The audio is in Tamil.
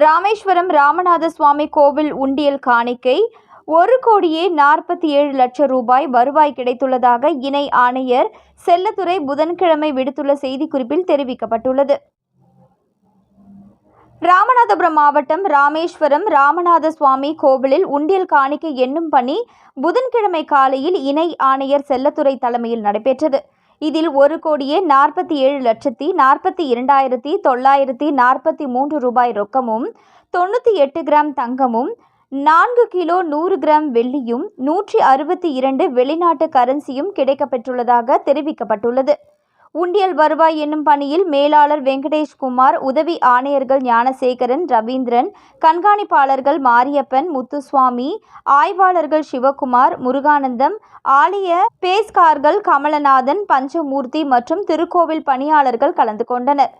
ராமேஸ்வரம் ராமநாத சுவாமி கோவில் உண்டியல் காணிக்கை 1,47,00,000 ரூபாய் வருவாய் கிடைத்துள்ளதாக இணை ஆணையர் செல்லத்துரை புதன்கிழமை விடுத்துள்ள செய்திக்குறிப்பில் தெரிவிக்கப்பட்டுள்ளது. ராமநாதபுரம் மாவட்டம் ராமேஸ்வரம் ராமநாத சுவாமி கோவிலில் உண்டியல் காணிக்கை எண்ணும் பணி புதன்கிழமை காலையில் இணை ஆணையர் செல்லத்துரை தலைமையில் நடைபெற்றது. இதில் 1,47,42,943 ரூபாய் ரொக்கமும் 98 கிராம் தங்கமும் 4 கிலோ 100 கிராம் வெள்ளியும் 162 வெளிநாட்டு கரன்சியும் கிடைக்கப்பெற்றுள்ளதாக தெரிவிக்கப்பட்டுள்ளது. உண்டியல் வருவாய் என்னும் பணியில் மேலாளர் வெங்கடேஷ்குமார், உதவி ஆணையர்கள் ஞானசேகரன், ரவீந்திரன், கண்காணிப்பாளர்கள் மாரியப்பன், முத்துசுவாமி, ஆய்வாளர்கள் சிவகுமார், முருகானந்தம், ஆலய பேஸ்கார்கள் கமலநாதன், பஞ்சமூர்த்தி மற்றும் திருக்கோவில் பணியாளர்கள் கலந்து கொண்டனர்.